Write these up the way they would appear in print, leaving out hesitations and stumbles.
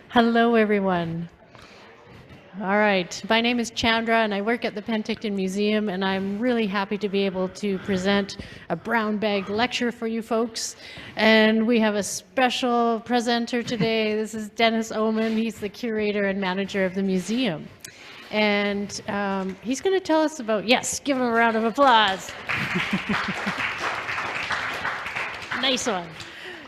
Hello, everyone. All right, my name is Chandra, and I work at the Penticton Museum, and I'm really happy to be able to present a brown bag lecture for you folks. And we have a special presenter today. This is Dennis Oomen. He's the curator and manager of the museum. And he's going to tell us about, yes, give him a round of applause. Nice one.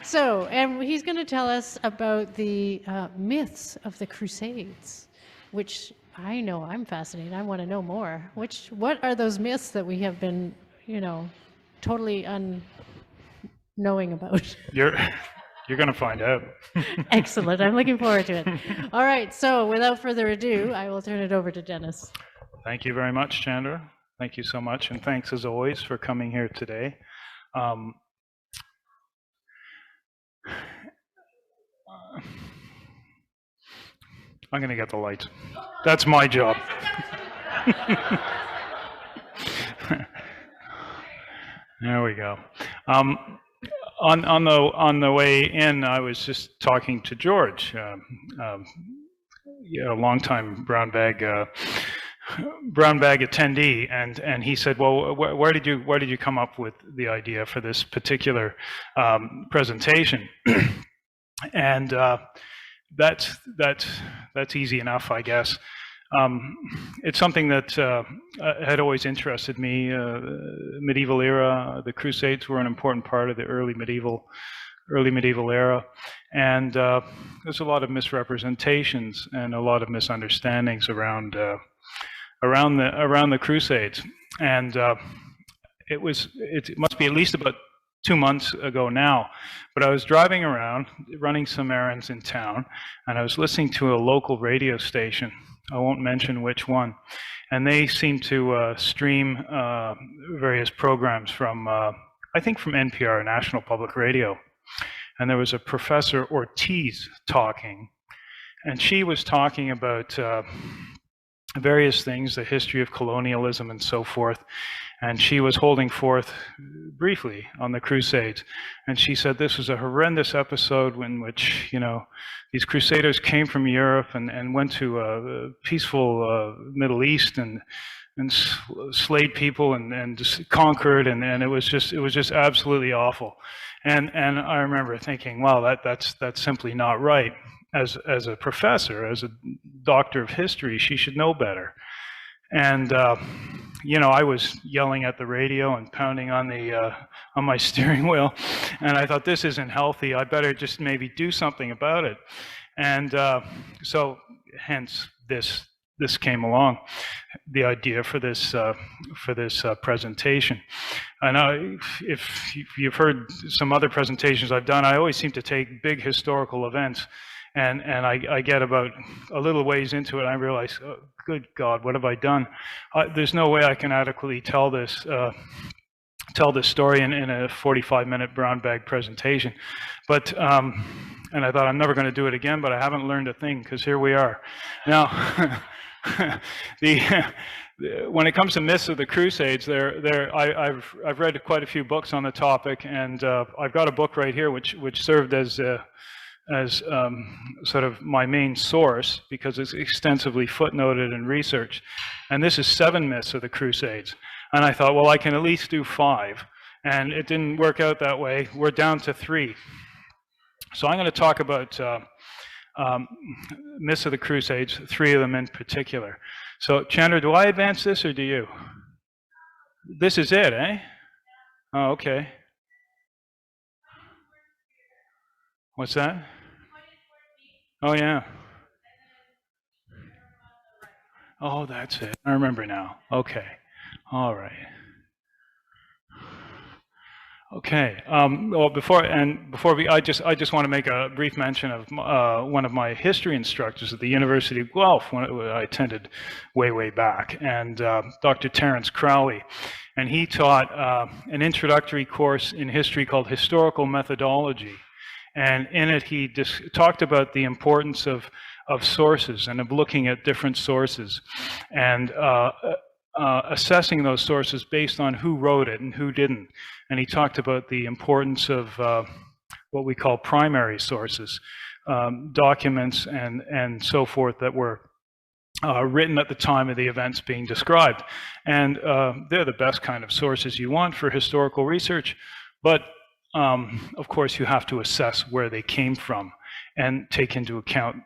So, and he's going to tell us about the myths of the Crusades, which I know I'm fascinated. I want to know more. What are those myths that we have been, totally unknowing about? You're going to find out. Excellent. I'm looking forward to it. All right. So, without further ado, I will turn it over to Dennis. Thank you very much, Chandra. Thank you so much, and thanks as always for coming here today. I'm going to get the lights. That's my job. There we go. On the way in, I was just talking to George, a longtime brown bag attendee, and he said, "Well, where did you come up with the idea for this particular presentation?" And that's easy enough, I guess. It's something that had always interested me. Medieval era, the Crusades were an important part of the early medieval era, and there's a lot of misrepresentations and a lot of misunderstandings around the Crusades. And it must be at least about 2 months ago now, but I was driving around, running some errands in town, and I was listening to a local radio station. I won't mention which one, and they seemed to stream various programs from, I think from NPR, National Public Radio, and there was a Professor Ortiz talking, and she was talking about various things, the history of colonialism and so forth. And she was holding forth briefly on the Crusades. And she said this was a horrendous episode in which, these Crusaders came from Europe and went to a peaceful Middle East and slayed people and just conquered, and it was just absolutely awful. And I remember thinking, wow, that's simply not right. As a professor, as a doctor of history, she should know better. And I was yelling at the radio and pounding on my steering wheel, and I thought, this isn't healthy. I better just maybe do something about it. And so, hence this came along, the idea for this presentation. And if you've heard some other presentations I've done, I always seem to take big historical events. And I get about a little ways into it, and I realize, oh, good God, what have I done? There's no way I can adequately tell this story in a 45-minute brown bag presentation. But and I thought, I'm never going to do it again, but I haven't learned a thing, because here we are. Now, when it comes to myths of the Crusades, I've read quite a few books on the topic, and I've got a book right here which served as sort of my main source, because it's extensively footnoted and researched. And this is 7 myths of the Crusades. And I thought, well, I can at least do 5. And it didn't work out that way. We're down to 3. So I'm going to talk about myths of the Crusades, 3 of them in particular. So Chandra, do I advance this or do you? This is it, eh? Oh, okay. What's that? Oh, yeah. Oh, that's it. I remember now. Okay. All right. Okay. Well, before we, I just want to make a brief mention of one of my history instructors at the University of Guelph, when I attended way back, and Dr. Terence Crowley, and he taught an introductory course in history called Historical Methodology. And in it, he talked about the importance of sources and of looking at different sources and assessing those sources based on who wrote it and who didn't. And he talked about the importance of what we call primary sources, documents and so forth that were written at the time of the events being described. And they're the best kind of sources you want for historical research, but of course you have to assess where they came from and take into account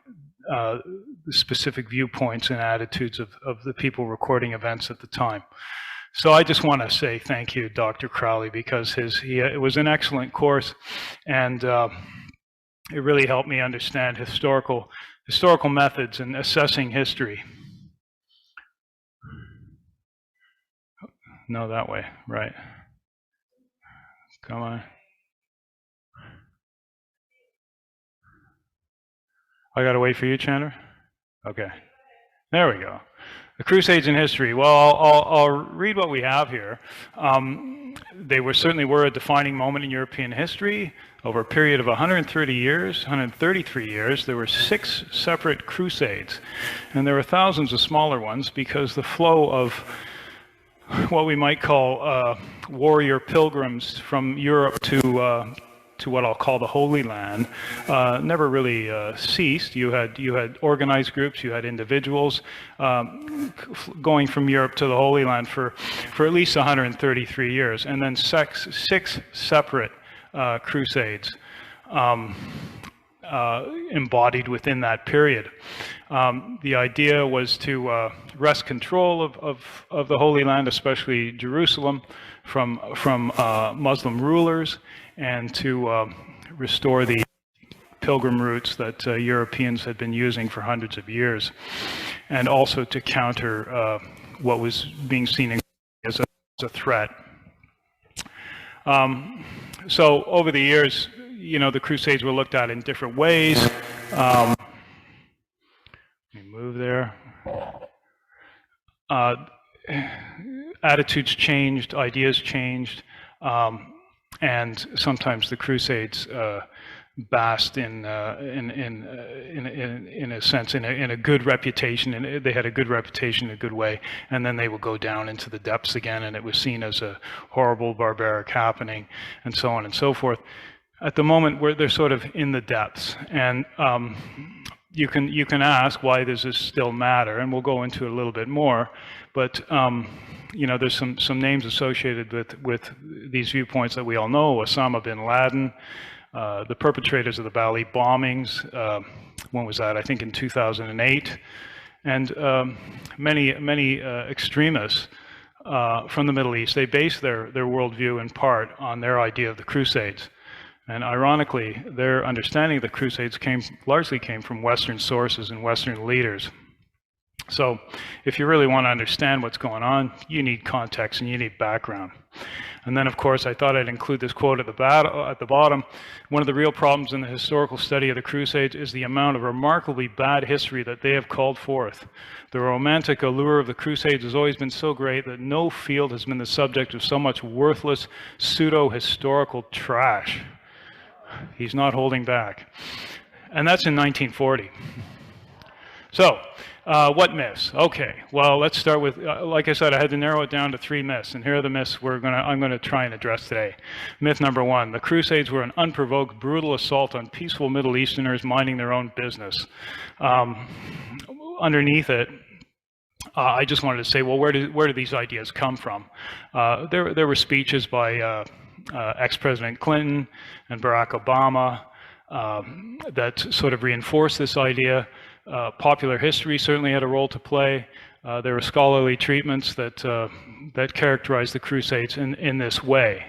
the specific viewpoints and attitudes of the people recording events at the time. So I just want to say thank you, Dr. Crowley, because it was an excellent course, and it really helped me understand historical methods in assessing history. No, that way, right. Come on. I gotta wait for you, Chandra? Okay. There we go. The Crusades in history. Well, I'll read what we have here. They certainly were a defining moment in European history. Over a period of 133 years, there were 6 separate crusades. And there were thousands of smaller ones because the flow of what we might call warrior pilgrims from Europe to what I'll call the Holy Land never really ceased. You had organized groups, you had individuals going from Europe to the Holy Land for at least 133 years, and then 6 separate crusades embodied within that period. The idea was to wrest control of the Holy Land, especially Jerusalem, from Muslim rulers, and to restore the pilgrim routes that Europeans had been using for hundreds of years, and also to counter what was being seen as a threat. So over the years, the Crusades were looked at in different ways. Let me move there. Attitudes changed, ideas changed, and sometimes the Crusades basked in a sense in a good reputation, and they had a good reputation in a good way, and then they would go down into the depths again, and it was seen as a horrible, barbaric happening, and so on and so forth. At the moment, they're sort of in the depths, and you can ask, why does this still matter? And we'll go into it a little bit more, but there's some names associated with these viewpoints that we all know: Osama bin Laden, the perpetrators of the Bali bombings. When was that? I think in 2008, and many extremists from the Middle East. They base their worldview in part on their idea of the Crusades. And ironically, their understanding of the Crusades largely came from Western sources and Western leaders. So if you really want to understand what's going on, you need context and you need background. And then, of course, I thought I'd include this quote at the bottom. One of the real problems in the historical study of the Crusades is the amount of remarkably bad history that they have called forth. The romantic allure of the Crusades has always been so great that no field has been the subject of so much worthless, pseudo-historical trash. He's not holding back. And that's in 1940. So, what myths? Okay, well, let's start with, like I said, I had to narrow it down to 3 myths, and here are the myths I'm going to try and address today. Myth number 1, the Crusades were an unprovoked, brutal assault on peaceful Middle Easterners minding their own business. Underneath it, I just wanted to say, well, where do these ideas come from? There were speeches by ex-President Clinton and Barack Obama that sort of reinforced this idea. Popular history certainly had a role to play. There were scholarly treatments that characterized the Crusades in this way.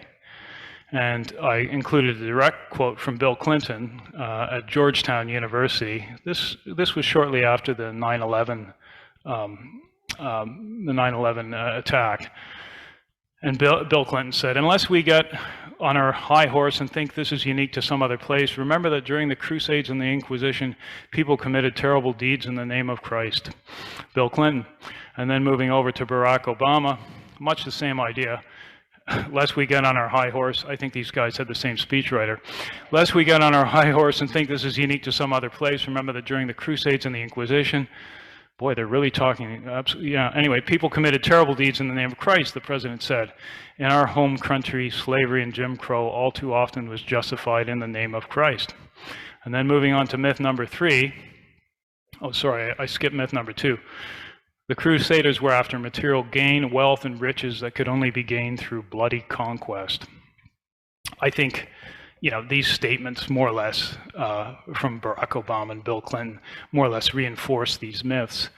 And I included a direct quote from Bill Clinton at Georgetown University. This was shortly after the 9/11 attack. And Bill Clinton said, "Unless we get on our high horse and think this is unique to some other place, remember that during the Crusades and the Inquisition, people committed terrible deeds in the name of Christ." Bill Clinton. And then moving over to Barack Obama, much the same idea. Lest we get on our high horse, I think these guys had the same speechwriter. Lest we get on our high horse and think this is unique to some other place, remember that during the Crusades and the Inquisition, Boy, they're really talking, yeah. Anyway, people committed terrible deeds in the name of Christ, the president said. In our home country, slavery and Jim Crow all too often was justified in the name of Christ. And then moving on to myth number 3. Oh, sorry, I skipped myth number 2. The Crusaders were after material gain, wealth, and riches that could only be gained through bloody conquest. I think, you know, these statements more or less from Barack Obama and Bill Clinton more or less reinforce these myths.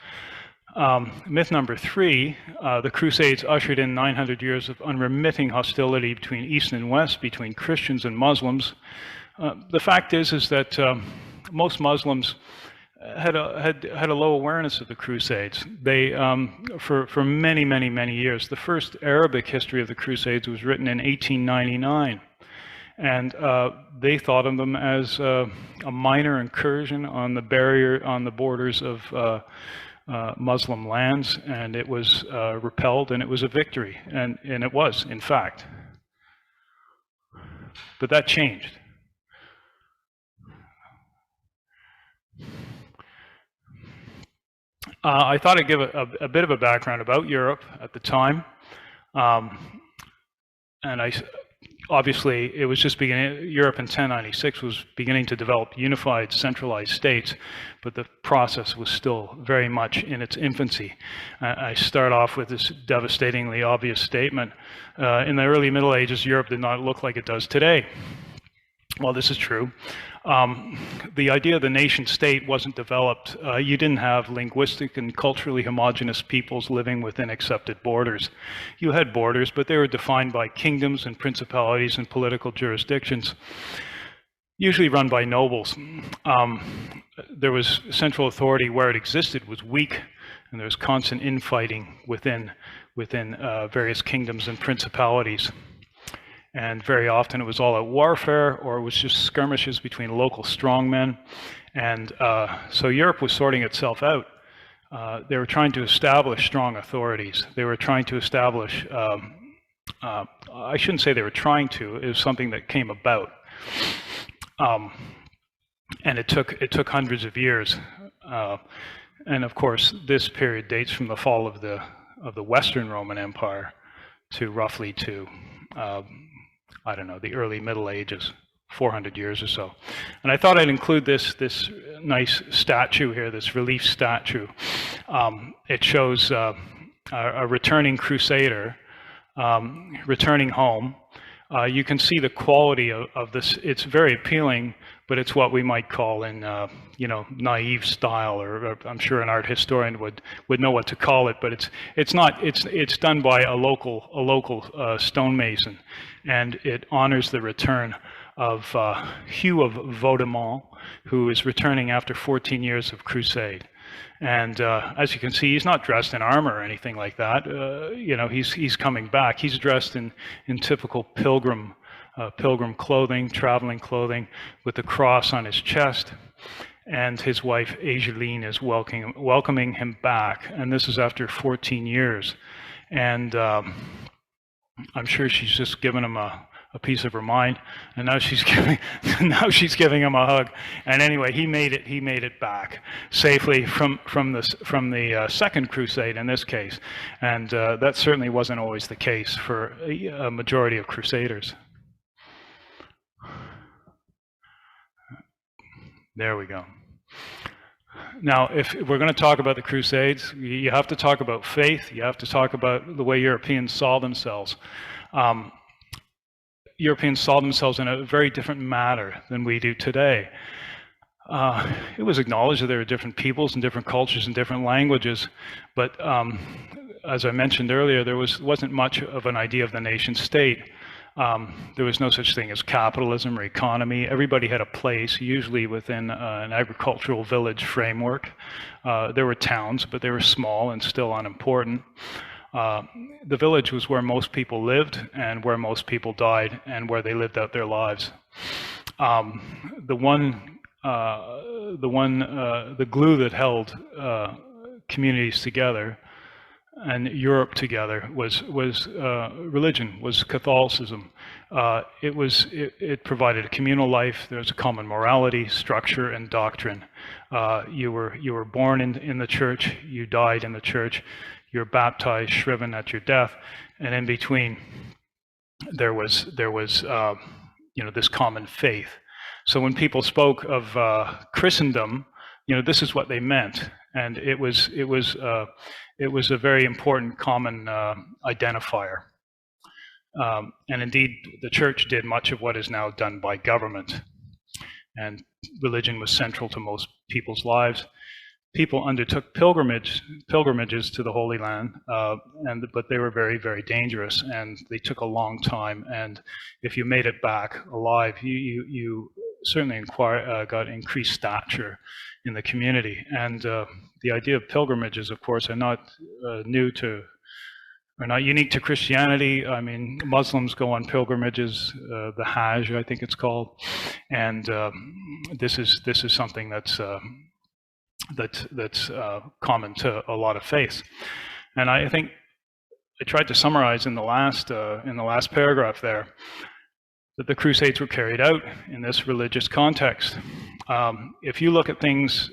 Myth number 3, the Crusades ushered in 900 years of unremitting hostility between East and West, between Christians and Muslims. The fact is that most Muslims had a low awareness of the Crusades. They, for many years, the first Arabic history of the Crusades was written in 1899. And they thought of them as a minor incursion on the borders of Muslim lands, and it was repelled, and it was a victory, and it was, in fact. But that changed. I thought I'd give a bit of a background about Europe at the time, and obviously, it was just beginning. Europe in 1096 was beginning to develop unified, centralized states, but the process was still very much in its infancy. I start off with this devastatingly obvious statement. In the early Middle Ages, Europe did not look like it does today. Well, this is true. The idea of the nation state wasn't developed. You didn't have linguistic and culturally homogenous peoples living within accepted borders. You had borders, but they were defined by kingdoms and principalities and political jurisdictions, usually run by nobles. There was central authority where it existed was weak, and there was constant infighting within various kingdoms and principalities. And very often it was all out warfare, or it was just skirmishes between local strongmen. And so Europe was sorting itself out. They were trying to establish strong authorities. They were trying to establish, I shouldn't say they were trying to, it was something that came about. And it took hundreds of years. And of course, this period dates from the fall of the Western Roman Empire to roughly I don't know, the early Middle Ages, 400 years or so. And I thought I'd include this nice statue here, this relief statue. It shows a returning Crusader returning home. You can see the quality of this. It's very appealing, but it's what we might call in, you know, naive style, or I'm sure an art historian would know what to call it. But it's done by a local stonemason, and it honors the return of Hugh of Vaudemont, who is returning after 14 years of crusade. And as you can see, he's not dressed in armor or anything like that. You know, he's coming back. He's dressed in typical pilgrim clothing, traveling clothing, with the cross on his chest. And his wife, Angeline, is welcoming him back. And this is after 14 years. And I'm sure she's just given him a piece of her mind, and now she's giving him a hug. And anyway, he made it back safely from the Second Crusade in this case, and that certainly wasn't always the case for a majority of Crusaders. There we go. Now, if we're going to talk about the Crusades, you have to talk about faith. You have to talk about the way Europeans saw themselves. Europeans saw themselves in a very different manner than we do today. It was acknowledged that there were different peoples and different cultures and different languages, but as I mentioned earlier, there wasn't much of an idea of the nation state. There was no such thing as capitalism or economy. Everybody had a place, usually within an agricultural village framework. There were towns, but they were small and still unimportant. The village was where most people lived and where most people died and where they lived out their lives. The glue that held communities together and Europe together was religion, was Catholicism. It provided a communal life. There was a common morality, structure, and doctrine. You were born in the church. You died in the church. You're baptized, shriven at your death, and in between, there was this common faith. So when people spoke of Christendom, this is what they meant, and it was a very important common identifier. And indeed, the church did much of what is now done by government, and religion was central to most people's lives. People undertook pilgrimages to the Holy Land, but they were very, very dangerous, and they took a long time. And if you made it back alive, you certainly got increased stature in the community. And the idea of pilgrimages, of course, are not not unique to Christianity. I mean, Muslims go on pilgrimages, the Hajj, I think it's called, and this is something that's common to a lot of faiths. And I think I tried to summarize in the last paragraph there that the Crusades were carried out in this religious context. If you look at things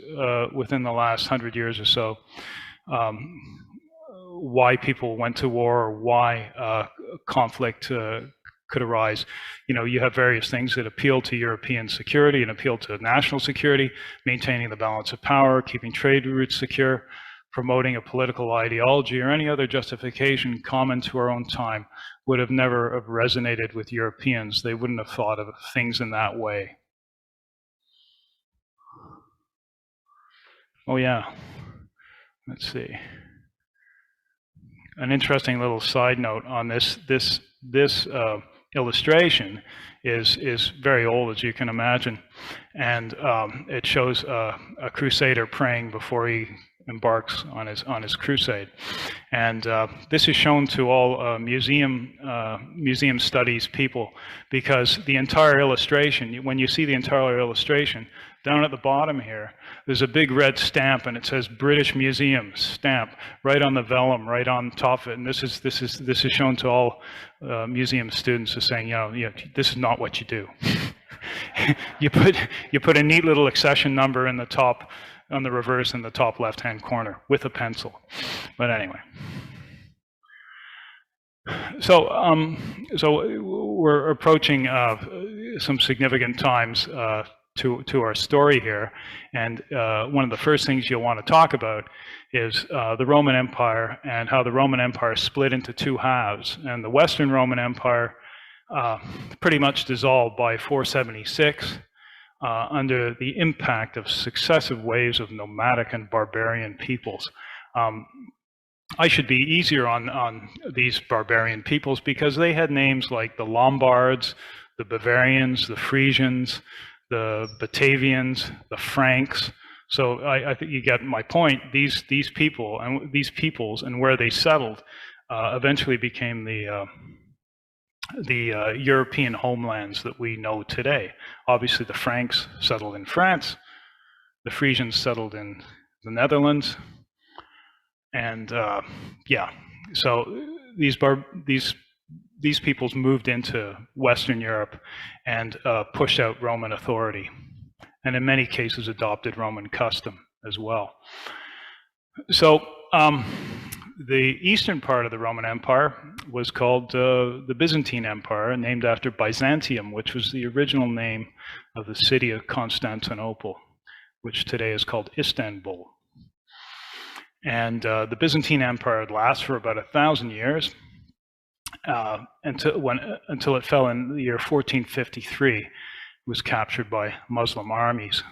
within the last 100 years or so, why people went to war, or why conflict could arise, you have various things that appeal to European security and appeal to national security, maintaining the balance of power, keeping trade routes secure, promoting a political ideology, or any other justification common to our own time would have never have resonated with Europeans. They wouldn't have thought of things in that way. Oh yeah, let's see. An interesting little side note on this illustration is very old, as you can imagine, and it shows a crusader praying before he embarks on his crusade. And this is shown to all museum studies people, because the entire illustration, when you see the entire illustration, down at the bottom here, there's a big red stamp, and it says British Museum stamp right on the vellum, right on top of it. And this is shown to all museum students as saying, this is not what you do. you put a neat little accession number in the top, on the reverse in the top left-hand corner with a pencil. But anyway. So we're approaching some significant times to our story here, and one of the first things you'll want to talk about is the Roman Empire, and how the Roman Empire split into two halves. And the Western Roman Empire pretty much dissolved by 476 under the impact of successive waves of nomadic and barbarian peoples. I should be easier on these barbarian peoples because they had names like the Lombards, the Bavarians, the Frisians, the Batavians, the Franks. So I think you get my point. These peoples and where they settled eventually became the European homelands that we know today. Obviously, the Franks settled in France, the Frisians settled in the Netherlands, and so these peoples moved into Western Europe and pushed out Roman authority, and in many cases adopted Roman custom as well. So the eastern part of the Roman Empire was called the Byzantine Empire, named after Byzantium, which was the original name of the city of Constantinople, which today is called Istanbul. And the Byzantine Empire would last for about 1,000 years, until it fell in the year 1453. It was captured by Muslim armies.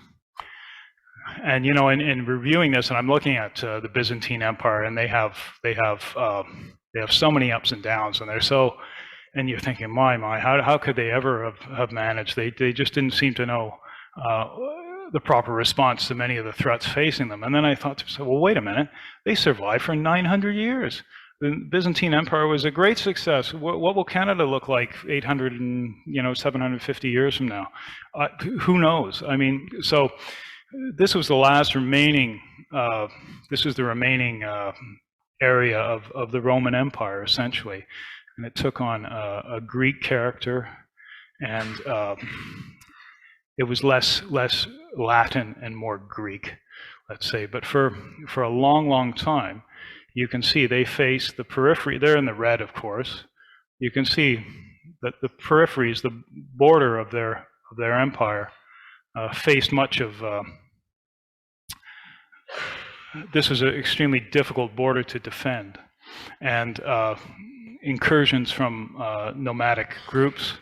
And in reviewing this, and I'm looking at the Byzantine Empire, and they have so many ups and downs, and you're thinking, my, how could they ever have managed? They just didn't seem to know the proper response to many of the threats facing them. And then I thought to myself, well, wait a minute, they survived for 900 years. The Byzantine Empire was a great success. What will Canada look like 800 and 750 years from now? Who knows? I mean, so this was the last remaining. This was the remaining area of the Roman Empire, essentially. And it took on a Greek character, and it was less Latin and more Greek, let's say. But for a long time, you can see they face the periphery. They're in the red, of course. You can see that the peripheries, the border of their empire, faced much of. This is an extremely difficult border to defend, and incursions from nomadic groups,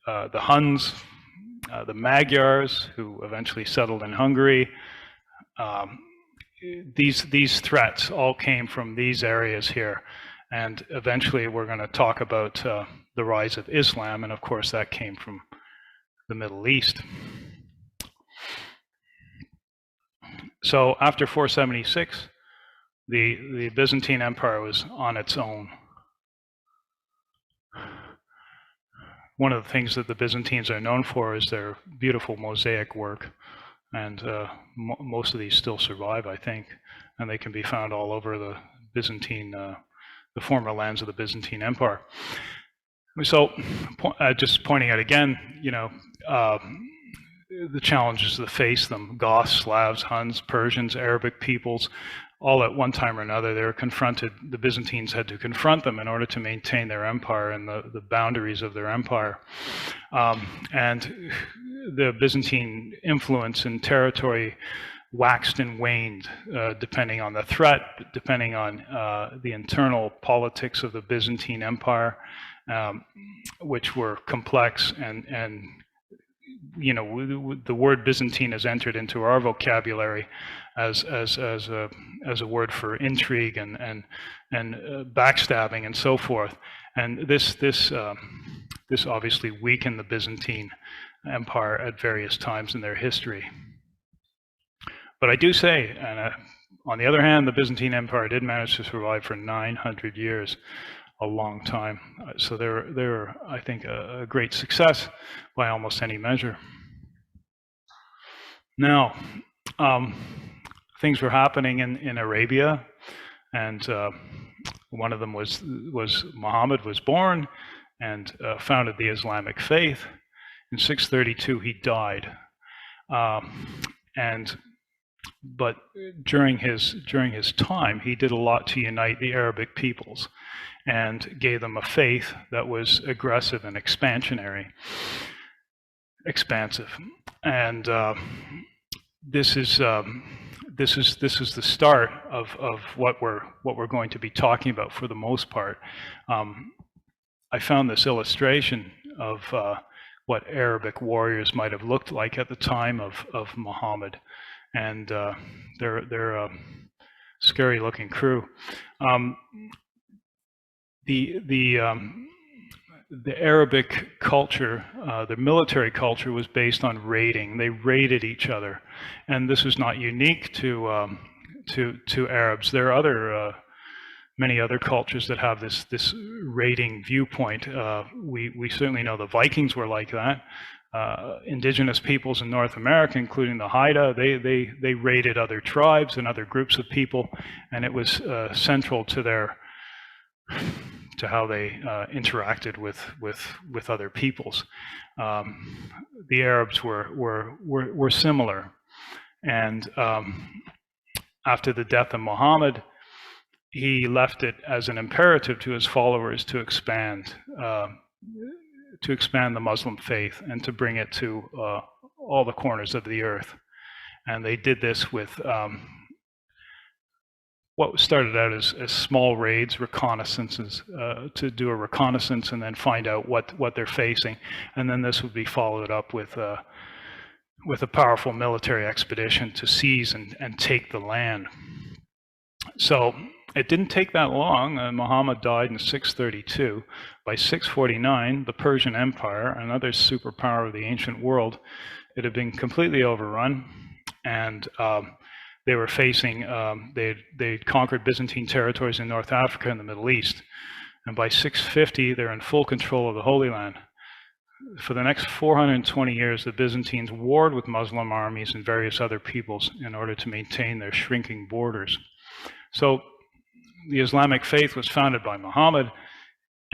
the Huns, the Magyars, who eventually settled in Hungary. These threats all came from these areas here, and eventually we're going to talk about the rise of Islam, and of course that came from the Middle East. So after 476, the Byzantine Empire was on its own. One of the things that the Byzantines are known for is their beautiful mosaic work, and most of these still survive, I think, and they can be found all over the Byzantine, the former lands of the Byzantine Empire. So, just pointing out again, you know, the challenges that face them: Goths, Slavs, Huns, Persians, Arabic peoples. All at one time or another, they were confronted. The Byzantines had to confront them in order to maintain their empire and the boundaries of their empire. And the Byzantine influence and territory waxed and waned depending on the threat, depending on the internal politics of the Byzantine Empire, which were complex, and you know, the word Byzantine has entered into our vocabulary as a word for intrigue and backstabbing and so forth. And this obviously weakened the Byzantine Empire at various times in their history. But I do say, and on the other hand, the Byzantine Empire did manage to survive for 900 years, a long time. So they're I think, a great success by almost any measure. Now, things were happening in Arabia, and one of them was Muhammad was born and founded the Islamic faith. In 632, he died, but during his time, he did a lot to unite the Arabic peoples, and gave them a faith that was aggressive and expansive. And this is the start of what we're going to be talking about for the most part. I found this illustration of what Arabic warriors might have looked like at the time of Muhammad, and they're a scary-looking crew. The Arabic culture, the military culture, was based on raiding. They raided each other, and this is not unique to Arabs. There are many other cultures that have this raiding viewpoint. We certainly know the Vikings were like that. Indigenous peoples in North America, including the Haida, they raided other tribes and other groups of people, and it was central to how they interacted with other peoples. The Arabs were similar, and after the death of Muhammad, he left it as an imperative to his followers to expand the Muslim faith and to bring it to all the corners of the earth. And they did this with what started out as small raids, reconnaissances, to do a reconnaissance and then find out what they're facing. And then this would be followed up with a powerful military expedition to seize and take the land. So it didn't take that long. Muhammad died in 632. By 649, the Persian Empire, another superpower of the ancient world, it had been completely overrun, and they were facing, they'd conquered Byzantine territories in North Africa and the Middle East. And by 650, they're in full control of the Holy Land. For the next 420 years, the Byzantines warred with Muslim armies and various other peoples in order to maintain their shrinking borders. So the Islamic faith was founded by Muhammad,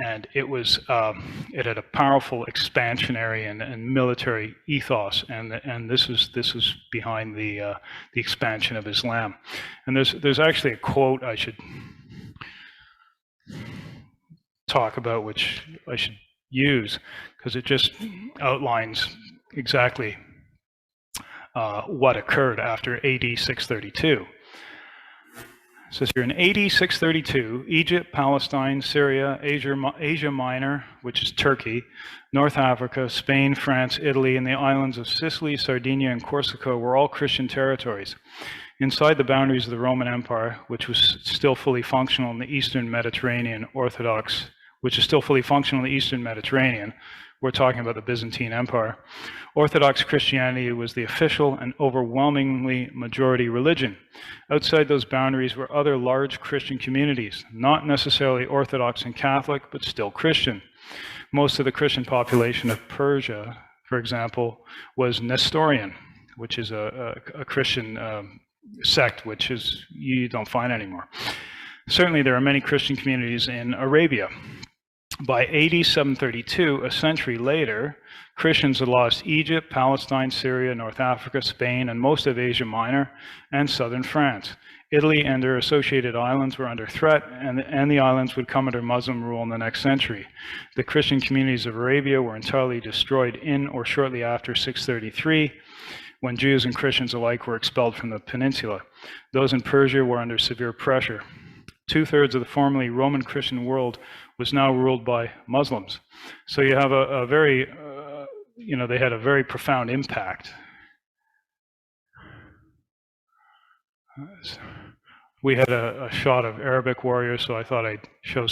and it had a powerful expansionary and military ethos, and this was behind the expansion of Islam. And there's actually a quote I should talk about, which I should use, because it just outlines exactly what occurred after AD 632. It says here, in AD 632, Egypt, Palestine, Syria, Asia Minor, which is Turkey, North Africa, Spain, France, Italy, and the islands of Sicily, Sardinia, and Corsica were all Christian territories. Inside the boundaries of the Roman Empire, which was still fully functional in the Eastern Mediterranean, Orthodox, which is still fully functional in the Eastern Mediterranean, we're talking about the Byzantine Empire. Orthodox Christianity was the official and overwhelmingly majority religion. Outside those boundaries were other large Christian communities, not necessarily Orthodox and Catholic, but still Christian. Most of the Christian population of Persia, for example, was Nestorian, which is a Christian sect, which you don't find anymore. Certainly there are many Christian communities in Arabia. By AD 732, a century later, Christians had lost Egypt, Palestine, Syria, North Africa, Spain, and most of Asia Minor and southern France. Italy and their associated islands were under threat, and the islands would come under Muslim rule in the next century. The Christian communities of Arabia were entirely destroyed in or shortly after 633, when Jews and Christians alike were expelled from the peninsula. Those in Persia were under severe pressure. Two-thirds of the formerly Roman Christian world was now ruled by Muslims. So you have a very, they had a very profound impact. We had a shot of Arabic warriors, so I thought I'd show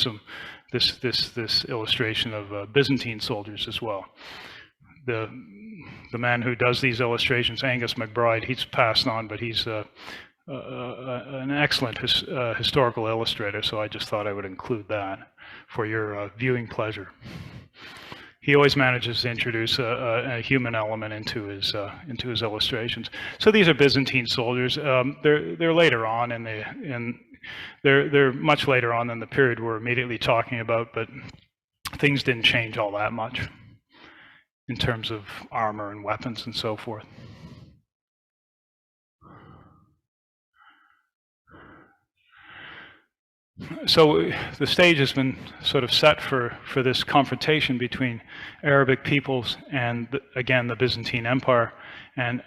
this illustration of Byzantine soldiers as well. The man who does these illustrations, Angus McBride, he's passed on, but he's an excellent historical illustrator, so I just thought I would include that for your viewing pleasure. He always manages to introduce a human element into his illustrations. So these are Byzantine soldiers. They're later on they're much later on than the period we're immediately talking about, but things didn't change all that much in terms of armor and weapons and so forth. So the stage has been sort of set for this confrontation between Arabic peoples and, again, the Byzantine Empire. And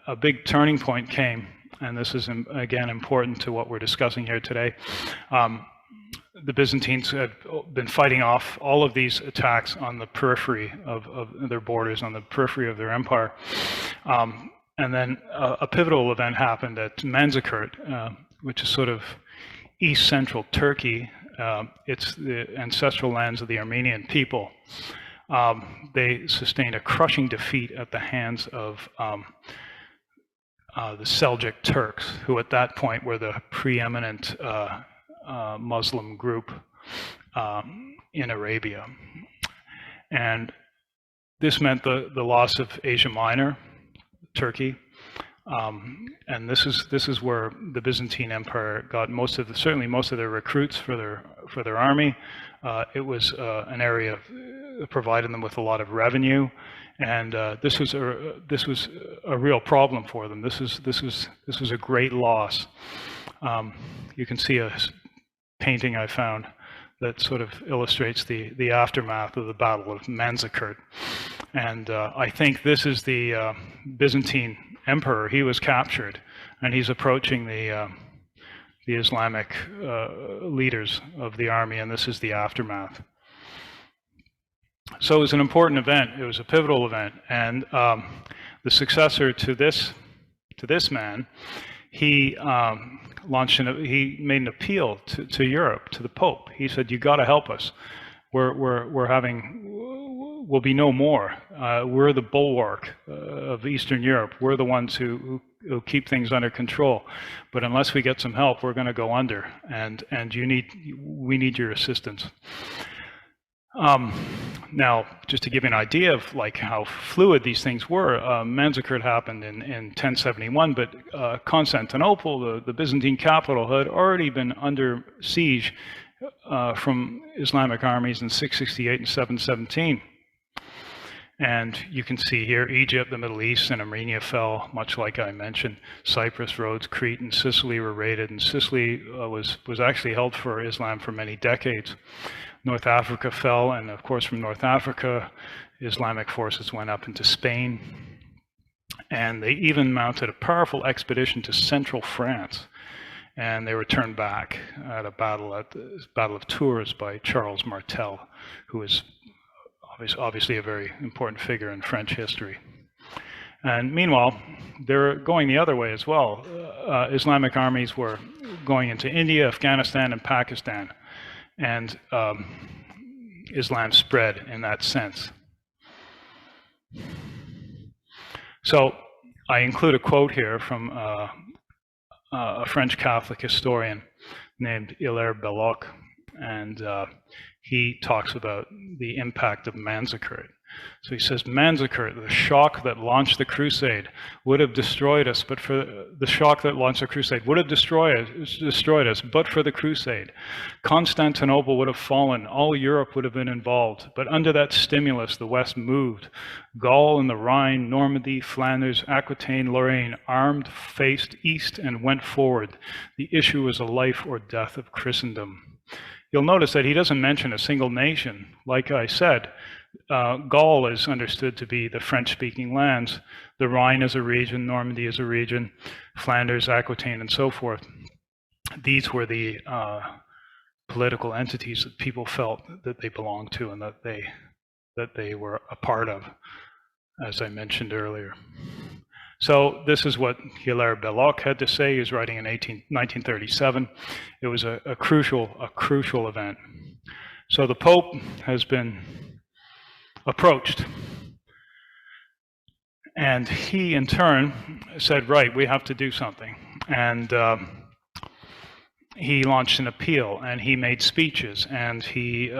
a big turning point came, and this is, again, important to what we're discussing here today. The Byzantines had been fighting off all of these attacks on the periphery of their borders, on the periphery of their empire. And then a pivotal event happened at Manzikert, which is sort of east central Turkey. It's the ancestral lands of the Armenian people. They sustained a crushing defeat at the hands of the Seljuk Turks, who at that point were the preeminent Muslim group in Arabia. And this meant the loss of Asia Minor, Turkey. And this is where the Byzantine Empire got certainly most of their recruits for their army. It was an area that provided them with a lot of revenue, and this was a real problem for them. This was a great loss. You can see a painting I found that sort of illustrates the aftermath of the Battle of Manzikert, and I think this is the Byzantine emperor. He was captured, and he's approaching the Islamic leaders of the army, and this is the aftermath. So it was an important event. It was a pivotal event, and the successor to this man, he he made an appeal to Europe, to the Pope. He said, "You got to help us. We'll be no more. We're the bulwark of Eastern Europe. We're the ones who keep things under control. But unless we get some help, we're going to go under. And we need your assistance." Now, just to give you an idea of like how fluid these things were, Manzikert happened in 1071, but Constantinople, the Byzantine capital, had already been under siege from Islamic armies in 668 and 717. And you can see here, Egypt, the Middle East, and Armenia fell, much like I mentioned. Cyprus, Rhodes, Crete, and Sicily were raided, and Sicily was actually held for Islam for many decades. North Africa fell, and of course from North Africa, Islamic forces went up into Spain, and they even mounted a powerful expedition to central France, and they were turned back at the Battle of Tours by Charles Martel, who is obviously a very important figure in French history. And meanwhile, they're going the other way as well. Islamic armies were going into India, Afghanistan, and Pakistan, and Islam spread in that sense. So I include a quote here from a French Catholic historian named Hilaire Belloc, and he talks about the impact of Manzikert. So he says, Manzikert, the shock that launched the crusade, would have destroyed us, but for the shock that launched the crusade would have destroyed us, but for the crusade. Constantinople would have fallen, all Europe would have been involved, but under that stimulus, the West moved. Gaul and the Rhine, Normandy, Flanders, Aquitaine, Lorraine, armed, faced east, and went forward. The issue was a life or death of Christendom. You'll notice that he doesn't mention a single nation. Like I said, Gaul is understood to be the French-speaking lands. The Rhine is a region, Normandy is a region, Flanders, Aquitaine, and so forth. These were the political entities that people felt that they belonged to and that they were a part of, as I mentioned earlier. So this is what Hilaire Belloc had to say. He was writing in 1937. It was a crucial event. So the Pope has been approached, and he in turn said, right, we have to do something. And he launched an appeal, and he made speeches, and he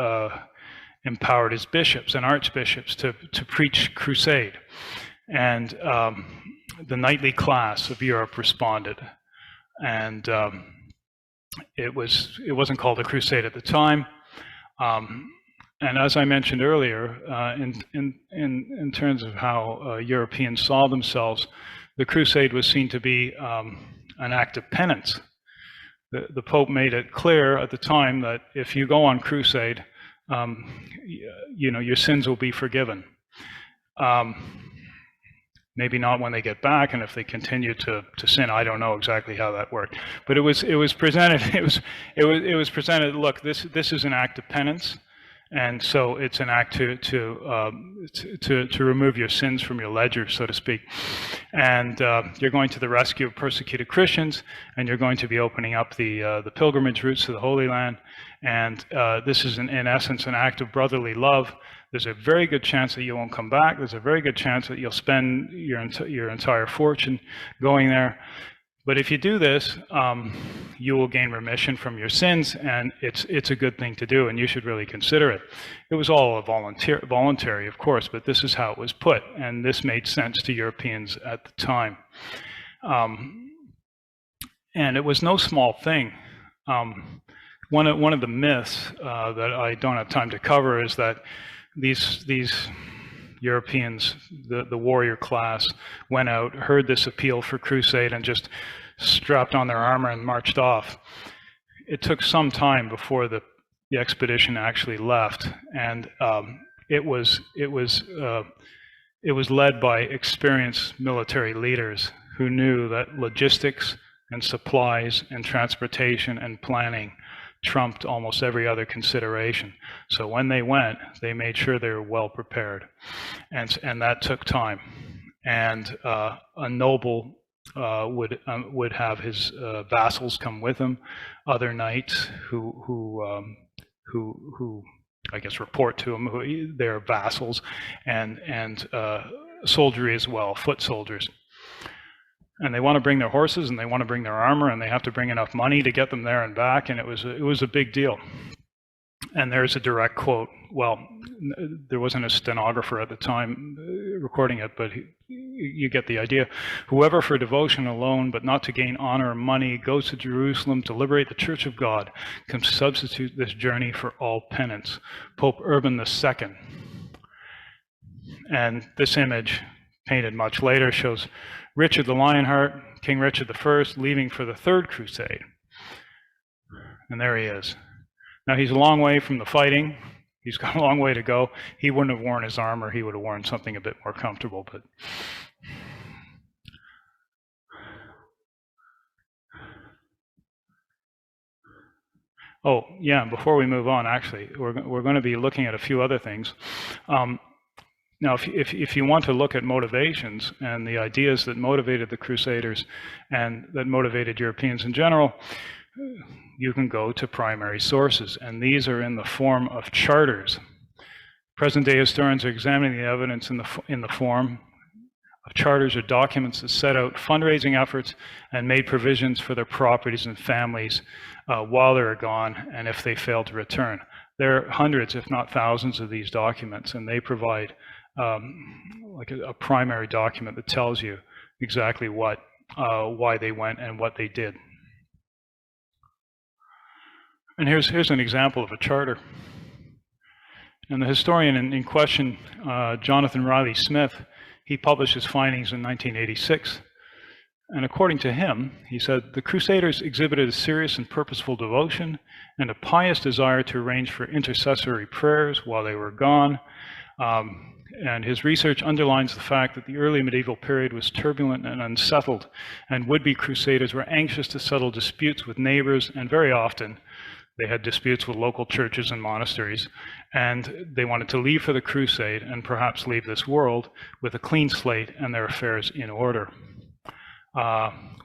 empowered his bishops and archbishops to preach crusade. And the knightly class of Europe responded, and it wasn't called a crusade at the time. And as I mentioned earlier, in terms of how Europeans saw themselves, the crusade was seen to be an act of penance. The Pope made it clear at the time that if you go on crusade, your sins will be forgiven. Maybe not when they get back, and if they continue to sin, I don't know exactly how that worked. But it was presented. It was presented. Look, this is an act of penance, and so it's an act to remove your sins from your ledger, so to speak. And you're going to the rescue of persecuted Christians, and you're going to be opening up the pilgrimage routes to the Holy Land. And this is in essence an act of brotherly love. There's a very good chance that you won't come back. There's a very good chance that you'll spend your entire fortune going there. But if you do this, you will gain remission from your sins, and it's a good thing to do, and you should really consider it. It was all voluntary, of course, but this is how it was put, and this made sense to Europeans at the time. And it was no small thing. One of the myths that I don't have time to cover is that these Europeans, the warrior class, went out, heard this appeal for crusade, and just strapped on their armor and marched off. It took some time before the expedition actually left, and it was led by experienced military leaders who knew that logistics and supplies and transportation and planning trumped almost every other consideration. So when they went, they made sure they were well prepared, and that took time. And a noble would have his vassals come with him, other knights who I guess report to him, who they're vassals, and soldiery as well, foot soldiers. And they want to bring their horses, and they want to bring their armor, and they have to bring enough money to get them there and back, and it was a big deal. And there's a direct quote. Well, there wasn't a stenographer at the time recording it, but you get the idea. Whoever for devotion alone, but not to gain honor or money, goes to Jerusalem to liberate the Church of God, can substitute this journey for all penance. Pope Urban II. And this image, painted much later, shows Richard the Lionheart, King Richard I, leaving for the Third Crusade. And there he is. Now, he's a long way from the fighting. He's got a long way to go. He wouldn't have worn his armor. He would have worn something a bit more comfortable. But oh, yeah, before we move on, actually, we're going to be looking at a few other things. Now, if you want to look at motivations and the ideas that motivated the Crusaders and that motivated Europeans in general, you can go to primary sources, and these are in the form of charters. Present-day historians are examining the evidence in the form of charters or documents that set out fundraising efforts and made provisions for their properties and families while they were gone and if they failed to return. There are hundreds, if not thousands, of these documents, and they provide like a primary document that tells you exactly why they went and what they did. And here's an example of a charter. And the historian in question, Jonathan Riley Smith, he published his findings in 1986. And according to him, he said, the Crusaders exhibited a serious and purposeful devotion and a pious desire to arrange for intercessory prayers while they were gone. And his research underlines the fact that the early medieval period was turbulent and unsettled, and would-be Crusaders were anxious to settle disputes with neighbors, and very often they had disputes with local churches and monasteries, and they wanted to leave for the crusade and perhaps leave this world with a clean slate and their affairs in order.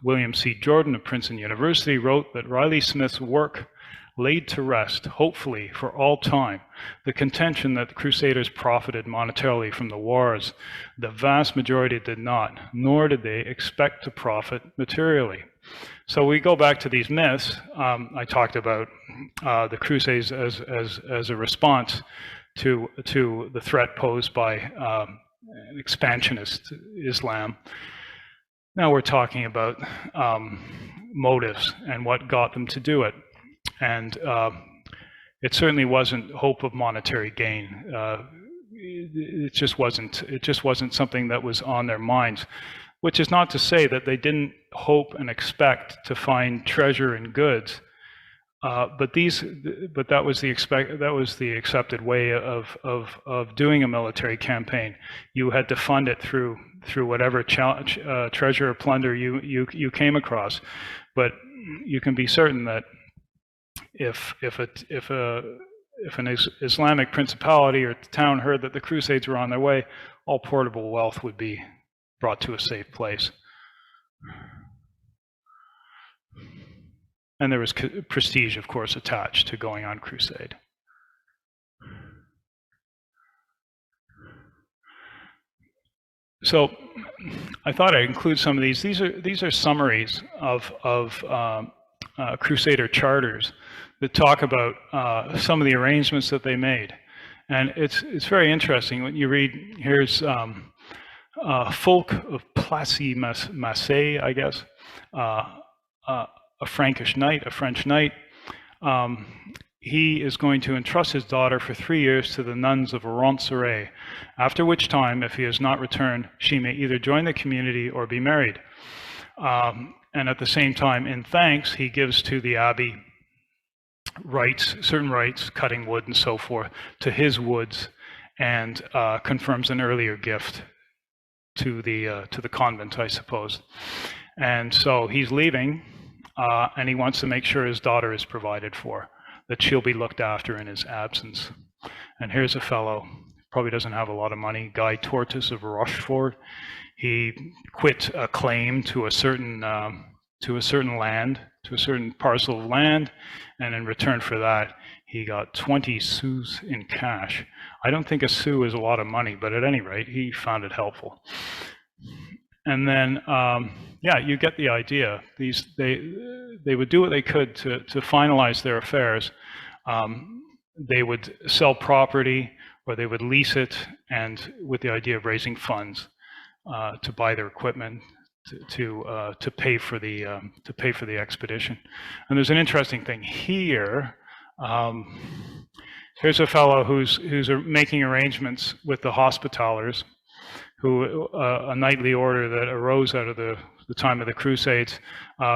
William C. Jordan of Princeton University wrote that Riley Smith's work laid to rest, hopefully for all time, the contention that the Crusaders profited monetarily from the wars. The vast majority did not, nor did they expect to profit materially. So we go back to these myths. I talked about the Crusades as a response to the threat posed by expansionist Islam. Now we're talking about motives and what got them to do it. And it certainly wasn't hope of monetary gain. It just wasn't something that was on their minds. Which is not to say that they didn't hope and expect to find treasure and goods, but that was the accepted way of doing a military campaign. You had to fund it through whatever treasure or plunder you came across, but you can be certain that if an Islamic principality or town heard that the Crusades were on their way, all portable wealth would be brought to a safe place. And there was prestige, of course, attached to going on crusade. So I thought I'd include some of these. These are summaries of Crusader charters that talk about some of the arrangements that they made. And it's very interesting when you read, here's Folk of Placy Massey, I guess, a Frankish knight, a French knight. He is going to entrust his daughter for 3 years to the nuns of Ronceret, after which time, if he has not returned, she may either join the community or be married. And at the same time, in thanks, he gives to the abbey certain rights, cutting wood and so forth, to his woods, and confirms an earlier gift to the convent, I suppose. And so he's leaving, and he wants to make sure his daughter is provided for, that she'll be looked after in his absence. And here's a fellow, probably doesn't have a lot of money, Guy Tortoise of Rochefort. He quit a claim to a certain land, to a certain parcel of land, and in return for that, he got 20 sous in cash. I don't think a sou is a lot of money, but at any rate, he found it helpful. And then, yeah, you get the idea. They would do what they could to finalize their affairs. they would sell property or they would lease it, and with the idea of raising funds to buy their equipment to pay for the expedition. And there's an interesting thing here. Here's a fellow who's making arrangements with the Hospitallers, who a knightly order that arose out of the time of the Crusades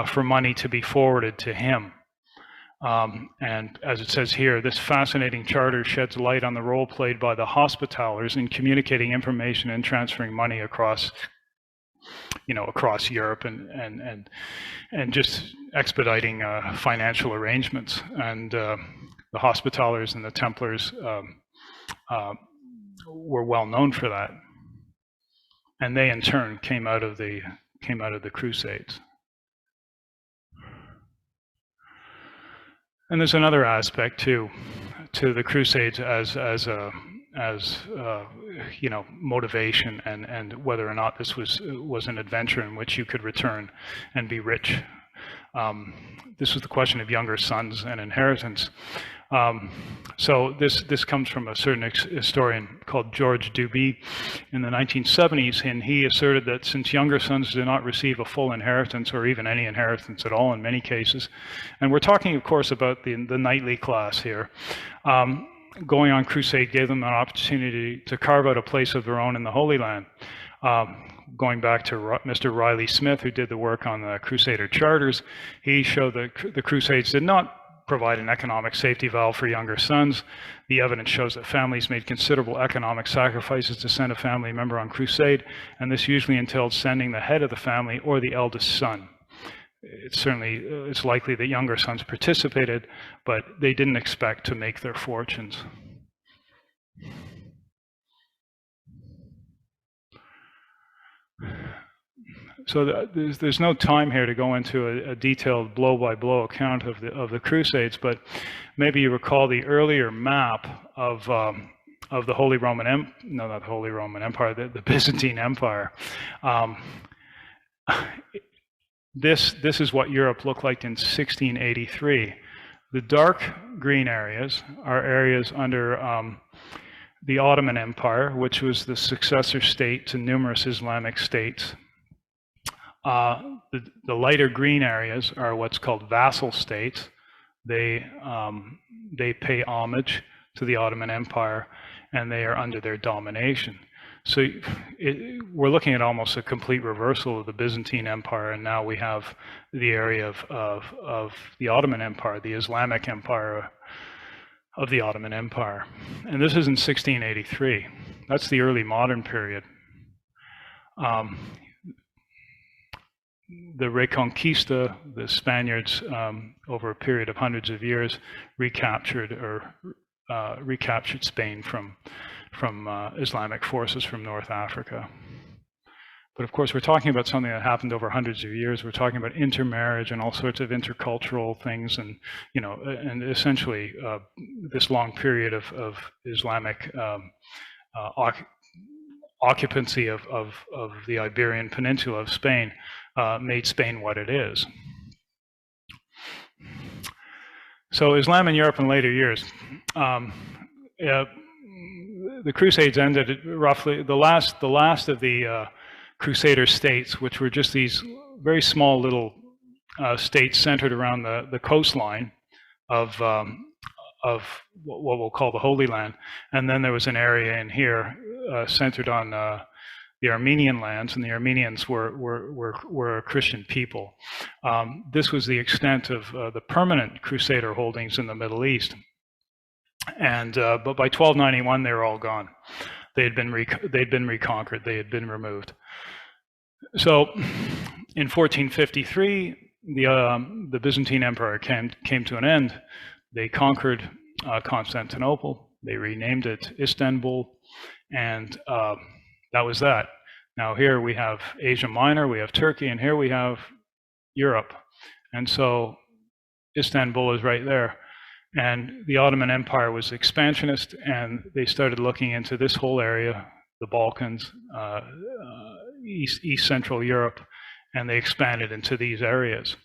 for money to be forwarded to him. And as it says here, this fascinating charter sheds light on the role played by the Hospitallers in communicating information and transferring money across Europe and just expediting financial arrangements. And the Hospitallers and the Templars were well known for that, and they in turn came out of the Crusades. And there's another aspect to the Crusades as motivation and whether or not this was an adventure in which you could return and be rich. This was the question of younger sons and inheritance. So this comes from a certain historian called George Duby in the 1970s, and he asserted that since younger sons did not receive a full inheritance or even any inheritance at all in many cases, and we're talking of course about the knightly class here, going on crusade gave them an opportunity to carve out a place of their own in the Holy Land. Going back to Mr. Riley Smith, who did the work on the Crusader charters, he showed that the Crusades did not provide an economic safety valve for younger sons. The evidence shows that families made considerable economic sacrifices to send a family member on crusade, and this usually entailed sending the head of the family or the eldest son. It's likely that younger sons participated, but they didn't expect to make their fortunes. So there's no time here to go into a detailed blow-by-blow account of the Crusades, but maybe you recall the earlier map of the Holy Roman not the Holy Roman Empire, the Byzantine Empire. This is what Europe looked like in 1683. The dark green areas are areas under the Ottoman Empire, which was the successor state to numerous Islamic states. The lighter green areas are what's called vassal states. They pay homage to the Ottoman Empire, and they are under their domination. So we're looking at almost a complete reversal of the Byzantine Empire, and now we have the area of the Ottoman Empire, the Islamic Empire of the Ottoman Empire. And this is in 1683. That's the early modern period. The Reconquista, the Spaniards, over a period of hundreds of years, recaptured Spain from Islamic forces from North Africa. But of course, we're talking about something that happened over hundreds of years. We're talking about intermarriage and all sorts of intercultural things, and and essentially this long period of Islamic occupancy of the Iberian Peninsula of Spain made Spain what it is. So Islam in Europe in later years. The Crusades ended roughly, the last of the Crusader states, which were just these very small little states centered around the coastline of what we'll call the Holy Land. And then there was an area in here centered on the Armenian lands, and the Armenians were a Christian people. This was the extent of the permanent Crusader holdings in the Middle East. And but by 1291, they were all gone. They'd been reconquered. They had been removed. So, in 1453, the Byzantine Empire came to an end. They conquered Constantinople. They renamed it Istanbul, and that was that. Now here we have Asia Minor, we have Turkey, and here we have Europe. And so Istanbul is right there. And the Ottoman Empire was expansionist, and they started looking into this whole area, the Balkans, East Central Europe, and they expanded into these areas.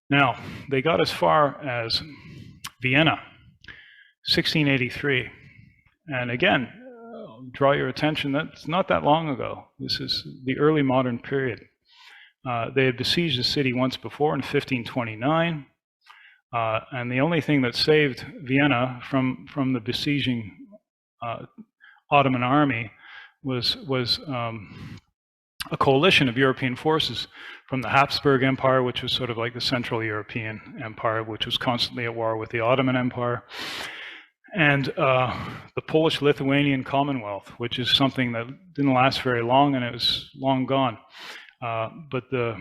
Now, they got as far as Vienna. 1683. And again, draw your attention, that's not that long ago. This is the early modern period. They had besieged the city once before in 1529, and the only thing that saved Vienna from the besieging Ottoman army was a coalition of European forces from the Habsburg Empire, which was sort of like the Central European Empire, which was constantly at war with the Ottoman Empire, and the Polish-Lithuanian Commonwealth, which is something that didn't last very long, and it was long gone. But the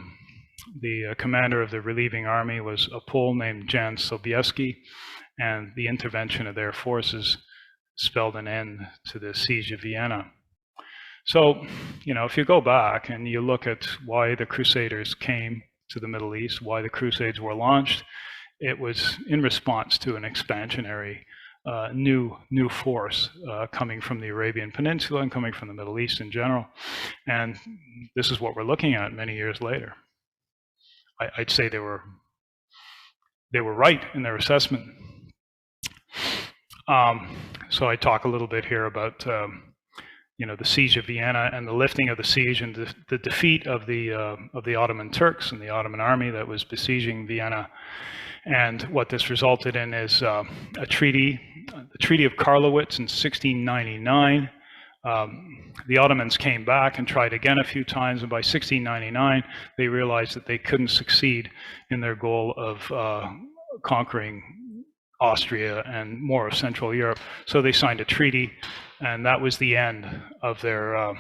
commander of the relieving army was a Pole named Jan Sobieski, and the intervention of their forces spelled an end to the siege of Vienna. So, you know, if you go back and you look at why the Crusaders came to the Middle East, why the Crusades were launched, it was in response to an expansionary new force coming from the Arabian Peninsula and coming from the Middle East in general. And this is what we're looking at many years later. I'd say they were right in their assessment. So I talk a little bit here about you know, the siege of Vienna and the lifting of the siege and the defeat of the Ottoman Turks and the Ottoman army that was besieging Vienna. And what this resulted in is a treaty, the Treaty of Karlowitz in 1699. The Ottomans came back and tried again a few times, and by 1699 they realized that they couldn't succeed in their goal of conquering Austria and more of Central Europe. So they signed a treaty, and that was the end of their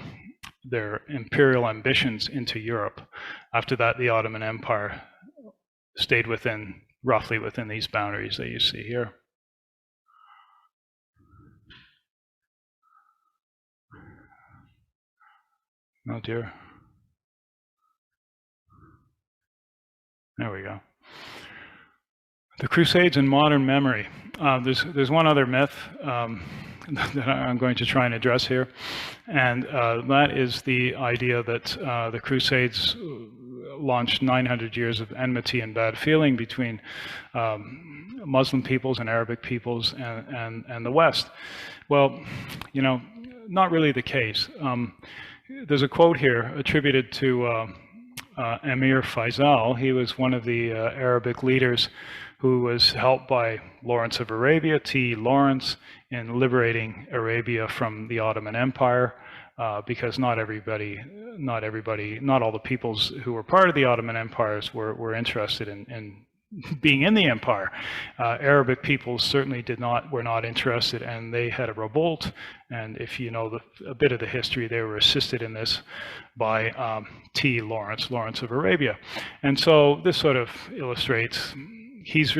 imperial ambitions into Europe. After that, the Ottoman Empire stayed roughly within these boundaries that you see here. Oh dear. There we go. The Crusades in modern memory. There's one other myth that I'm going to try and address here, and that is the idea that the Crusades launched 900 years of enmity and bad feeling between Muslim peoples and Arabic peoples and the West. Well, you know, not really the case. There's a quote here attributed to Emir Faisal. He was one of the Arabic leaders who was helped by Lawrence of Arabia, T. Lawrence, in liberating Arabia from the Ottoman Empire, because not all the peoples who were part of the Ottoman empires were interested in being in the empire. Arabic peoples certainly were not interested, and they had a revolt. And if you know a bit of the history, they were assisted in this by T. Lawrence of Arabia. And so this sort of illustrates. He's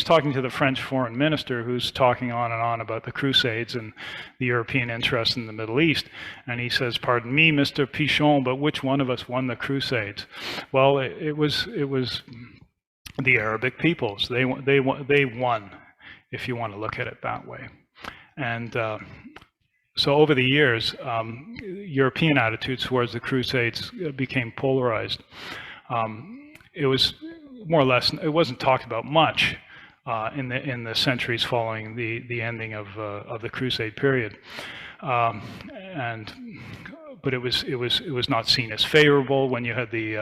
talking to the French foreign minister, who's talking on and on about the Crusades and the European interest in the Middle East. And he says, "Pardon me, Mr. Pichon, but which one of us won the Crusades?" Well, it was the Arabic peoples. They won, if you want to look at it that way. And so over the years, European attitudes towards the Crusades became polarized. It was more or less, it wasn't talked about much in the centuries following the ending of the Crusade period, but it was not seen as favorable. When you had the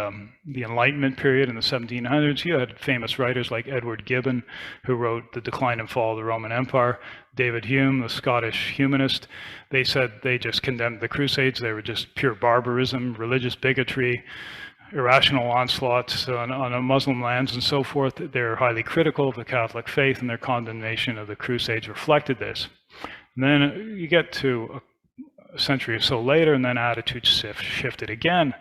Enlightenment period in the 1700s, you had famous writers like Edward Gibbon, who wrote The Decline and Fall of the Roman Empire. David Hume, the Scottish humanist, they said they just condemned the Crusades. They were just pure barbarism, religious bigotry, irrational onslaughts on Muslim lands and so forth. They're highly critical of the Catholic faith, and their condemnation of the Crusades reflected this. And then you get to a century or so later, and then attitudes shifted again.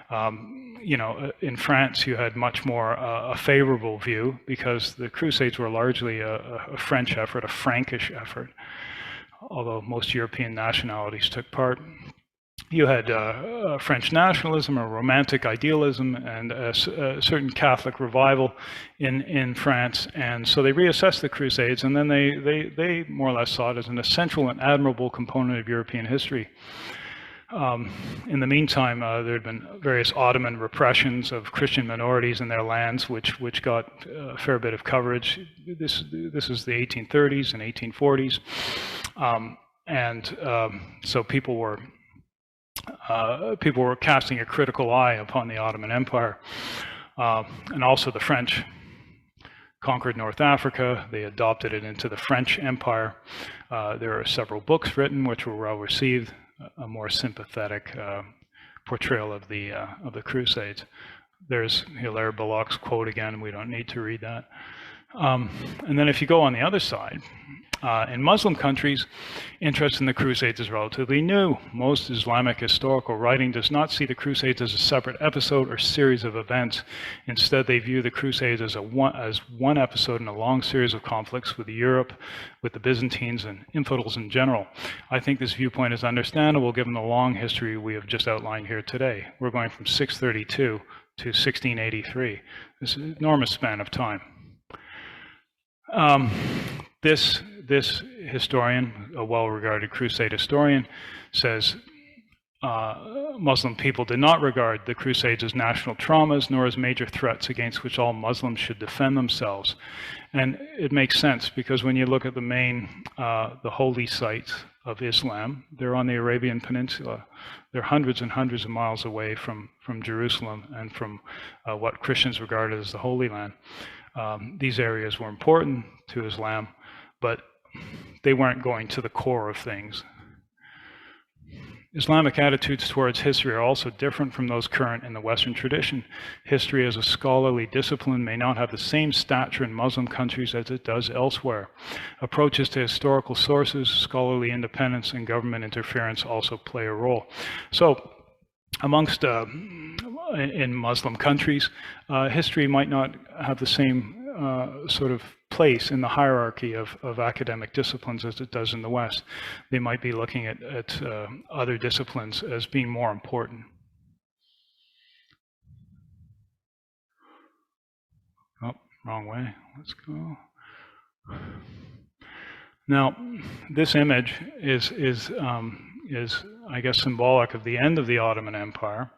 You know, in France, you had much more a favorable view, because the Crusades were largely a French effort, a Frankish effort, although most European nationalities took part. You had French nationalism or romantic idealism and a certain Catholic revival in France, and so they reassessed the Crusades, and then they more or less saw it as an essential and admirable component of European history. In the meantime, there had been various Ottoman repressions of Christian minorities in their lands, which got a fair bit of coverage. This is the 1830s and 1840s, so people were casting a critical eye upon the Ottoman Empire, and also the French conquered North Africa. They adopted it into the French Empire. There are several books written which were well received. A more sympathetic portrayal of the Crusades. There's Hilaire Belloc's quote again. We don't need to read that. And then if you go on the other side, in Muslim countries, interest in the Crusades is relatively new. Most Islamic historical writing does not see the Crusades as a separate episode or series of events. Instead, they view the Crusades as one episode in a long series of conflicts with Europe, with the Byzantines and infidels in general. I think this viewpoint is understandable given the long history we have just outlined here today. We're going from 632 to 1683. This is an enormous span of time. This historian, a well-regarded Crusade historian, says Muslim people did not regard the Crusades as national traumas, nor as major threats against which all Muslims should defend themselves. And it makes sense, because when you look at the holy sites of Islam, they're on the Arabian Peninsula. They're hundreds and hundreds of miles away from Jerusalem and from what Christians regarded as the Holy Land. These areas were important to Islam, but they weren't going to the core of things. Islamic attitudes towards history are also different from those current in the Western tradition. History as a scholarly discipline may not have the same stature in Muslim countries as it does elsewhere. Approaches to historical sources, scholarly independence, and government interference also play a role. So, amongst in Muslim countries, history might not have the same sort of place in the hierarchy of academic disciplines as it does in the West. They might be looking at other disciplines as being more important. Oh, wrong way. Let's go. Now, this image is I guess symbolic of the end of the Ottoman Empire,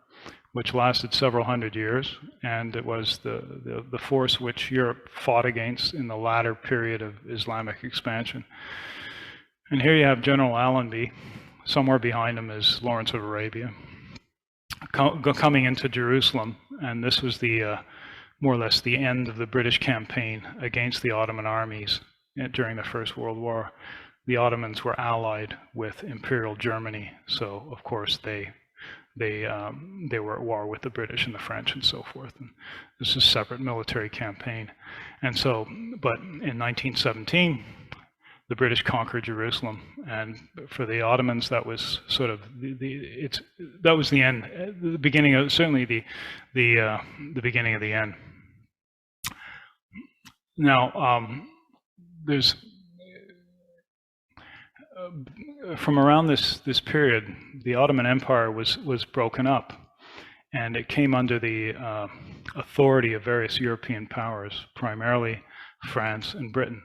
which lasted several hundred years, and it was the force which Europe fought against in the latter period of Islamic expansion. And here you have General Allenby. Somewhere behind him is Lawrence of Arabia, coming into Jerusalem, and this was the more or less the end of the British campaign against the Ottoman armies during the First World War. The Ottomans were allied with Imperial Germany, so of course they were at war with the British and the French and so forth. And this is a separate military campaign. And so, but in 1917, the British conquered Jerusalem, and for the Ottomans, that was sort of that was the end, the beginning of certainly the beginning of the end. Now, there's from around this period, the Ottoman Empire was broken up, and it came under the authority of various European powers, primarily France and Britain.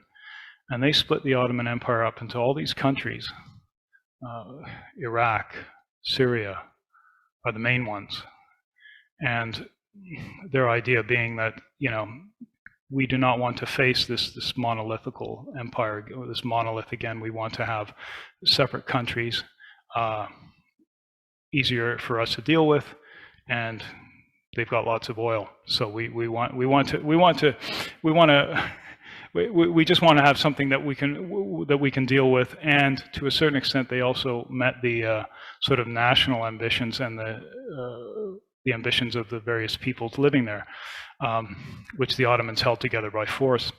And they split the Ottoman Empire up into all these countries. Iraq, Syria are the main ones. And their idea being that, we do not want to face this monolithical empire, this monolith again. We want to have separate countries, easier for us to deal with, and they've got lots of oil. So we just want to have something that we can deal with, and to a certain extent, they also met the sort of national ambitions and the ambitions of the various peoples living there, which the Ottomans held together by force.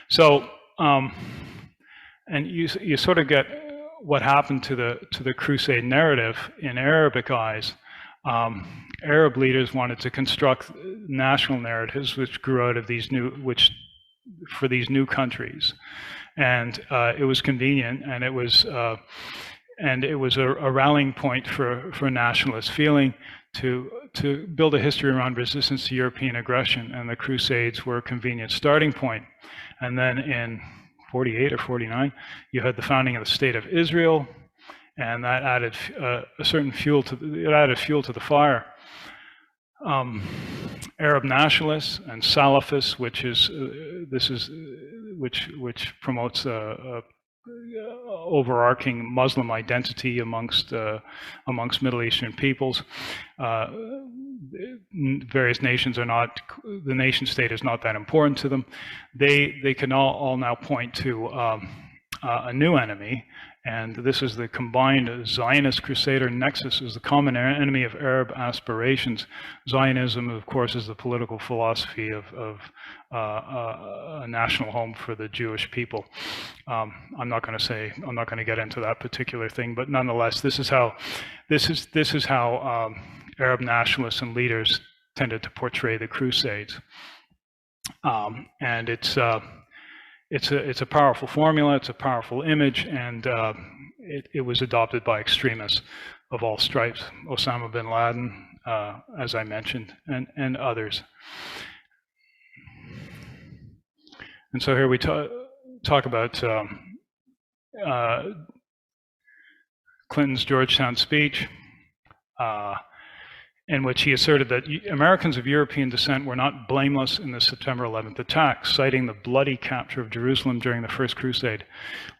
So, and you sort of get what happened to the Crusade narrative in Arabic eyes. Arab leaders wanted to construct national narratives which grew out of for these new countries, and it was convenient, and it was a rallying point for nationalist feeling to build a history around resistance to European aggression, and the Crusades were a convenient starting point. And then in 48 or 49, you had the founding of the State of Israel, and that added a certain fuel to the fire. Arab nationalists and Salafists, which promotes a overarching Muslim identity amongst Middle Eastern peoples. Various nations are not, the nation state is not that important to them. They can all now point to a new enemy, and this is the combined Zionist Crusader nexus is the common enemy of Arab aspirations. Zionism, of course, is the political philosophy of a national home for the Jewish people. I'm not going to get into that particular thing, but nonetheless, this is how Arab nationalists and leaders tended to portray the Crusades, and it's a powerful formula, it's a powerful image, and it was adopted by extremists of all stripes, Osama bin Laden, as I mentioned, and others. And so here we talk about Clinton's Georgetown speech, in which he asserted that Americans of European descent were not blameless in the September 11th attacks, citing the bloody capture of Jerusalem during the First Crusade.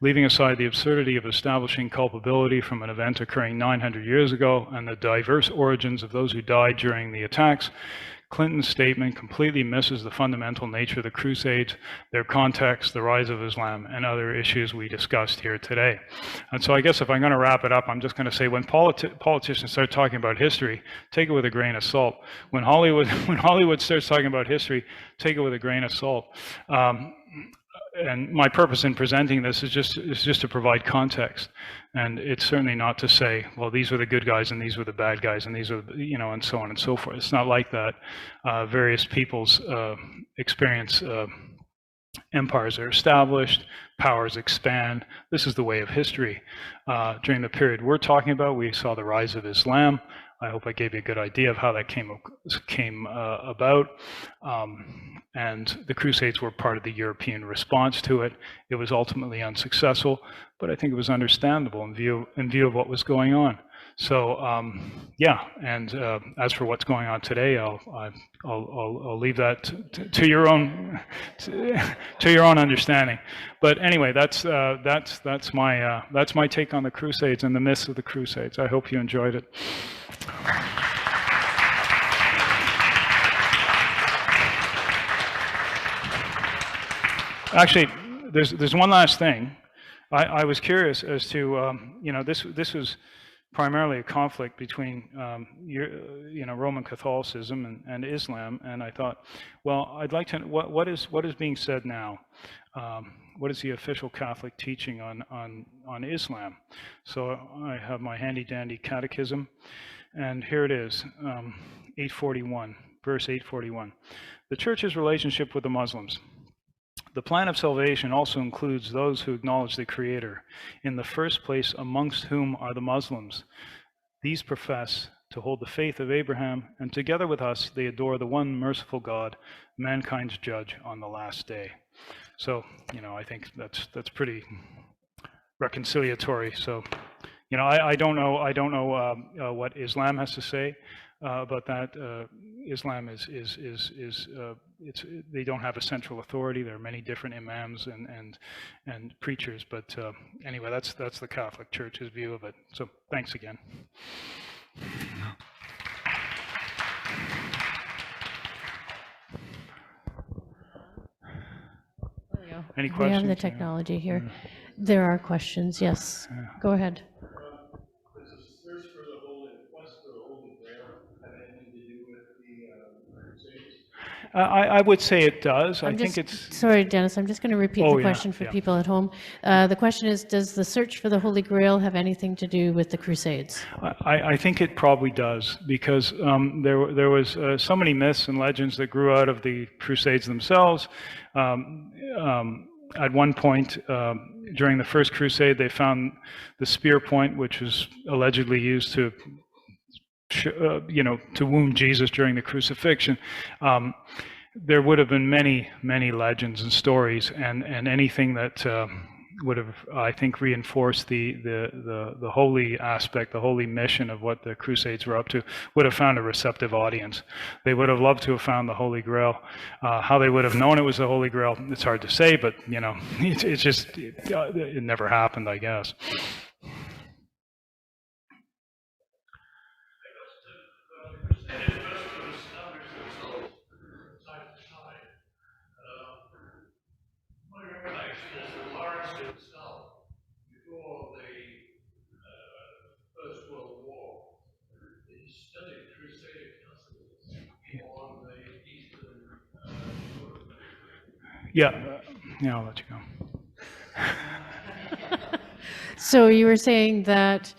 Leaving aside the absurdity of establishing culpability from an event occurring 900 years ago and the diverse origins of those who died during the attacks, Clinton's statement completely misses the fundamental nature of the Crusades, their context, the rise of Islam, and other issues we discussed here today. And so I guess if I'm going to wrap it up, I'm just going to say when politicians start talking about history, take it with a grain of salt. When Hollywood starts talking about history, take it with a grain of salt. And my purpose in presenting this is just to provide context, and it's certainly not to say, well, these were the good guys and these were the bad guys and these are, and so on and so forth. It's not like that. Various peoples experience empires are established, powers expand. This is the way of history. During the period we're talking about, we saw the rise of Islam. I hope I gave you a good idea of how that came about. And the Crusades were part of the European response to it. It was ultimately unsuccessful, but I think it was understandable in view of what was going on. So yeah, and as for what's going on today, I'll leave that to your own understanding. But anyway, that's my take on the Crusades and the myths of the Crusades. I hope you enjoyed it. Actually, there's one last thing. I was curious as to this was primarily a conflict between Roman Catholicism and Islam, and I thought, well, I'd like to know what is being said now. What is the official Catholic teaching on Islam? So I have my handy dandy catechism, and here it is, 841, verse 841. The Church's relationship with the Muslims. The plan of salvation also includes those who acknowledge the Creator, in the first place amongst whom are the Muslims. These profess to hold the faith of Abraham, and together with us they adore the one merciful God, mankind's judge on the last day. So, I think that's pretty reconciliatory. So, I don't know what Islam has to say about that. Islam is they don't have a central authority. There are many different imams and preachers, but anyway, that's the Catholic Church's view of it. So thanks again. Any questions? We have the technology here. There are questions. Yes. Yeah. Go ahead. Does the search for the Holy Quest for the Holy Grail have anything to do with the Crusades? I would say it does. I think it's... Sorry, Dennis, I'm just going to repeat the question for people at home. The question is, does the search for the Holy Grail have anything to do with the Crusades? I think it probably does, because there was so many myths and legends that grew out of the Crusades themselves. At one point, during the First Crusade, they found the spear point, which was allegedly used to wound Jesus during the crucifixion. There would have been many legends and stories, and anything that I think, reinforced the holy aspect, the holy mission of what the Crusades were up to. Would have found a receptive audience. They would have loved to have found the Holy Grail. How they would have known it was the Holy Grail, it's hard to say, but you know, it's just it never happened, I guess. Yeah, yeah, I'll let you go. So you were saying that,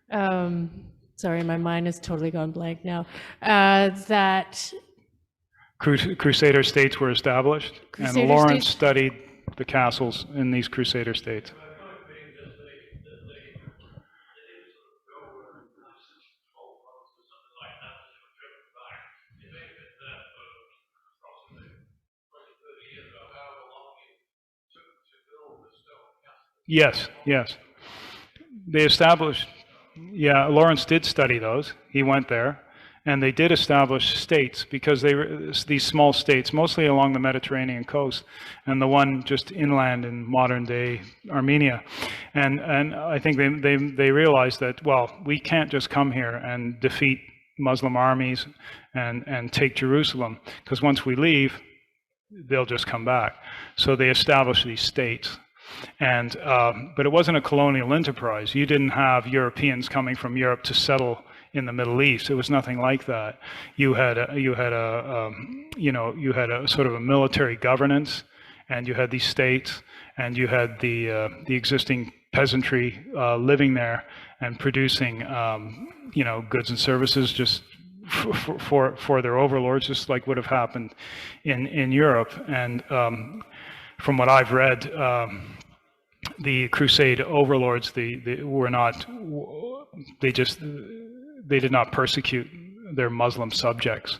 sorry, my mind has totally gone blank now, that Crusader states were established, and Crusader Lawrence states? studied the castles in these Crusader states. Yes, yes. They established, yeah, Lawrence did study those. He went there. And they did establish states because they were these small states, mostly along the Mediterranean coast, and the one just inland in modern day Armenia. And I think they realized that, well, we can't just come here and defeat Muslim armies and take Jerusalem, because once we leave, they'll just come back. So they established these states. And but it wasn't a colonial enterprise. You didn't have Europeans coming from Europe to settle in the Middle East. It was nothing like that. You had a sort of a military governance, and you had these states, and you had the existing peasantry living there and producing goods and services just for their overlords, just like would have happened in Europe. And from what I've read, the Crusade overlords, they did not persecute their Muslim subjects.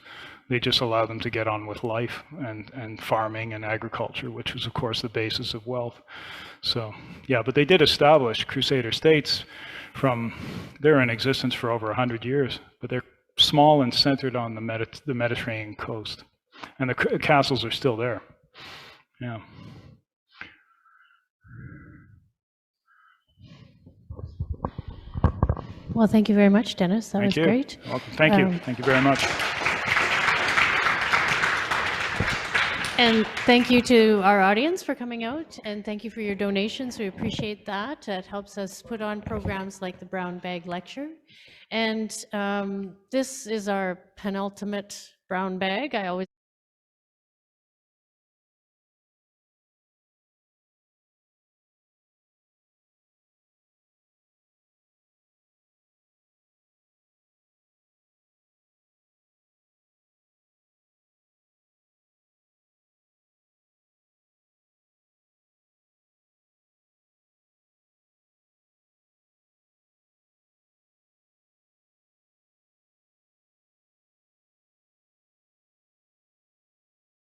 They just allowed them to get on with life and farming and agriculture, which was, of course, the basis of wealth. So, yeah, but they did establish Crusader states they're in existence for over 100 years, but they're small and centered on the Mediterranean coast. And the castles are still there. Yeah. Well, thank you very much, Dennis. That was great. Welcome. Thank you. Thank you very much. And thank you to our audience for coming out, and thank you for your donations. We appreciate that. It helps us put on programs like the Brown Bag Lecture. And this is our penultimate brown bag. I always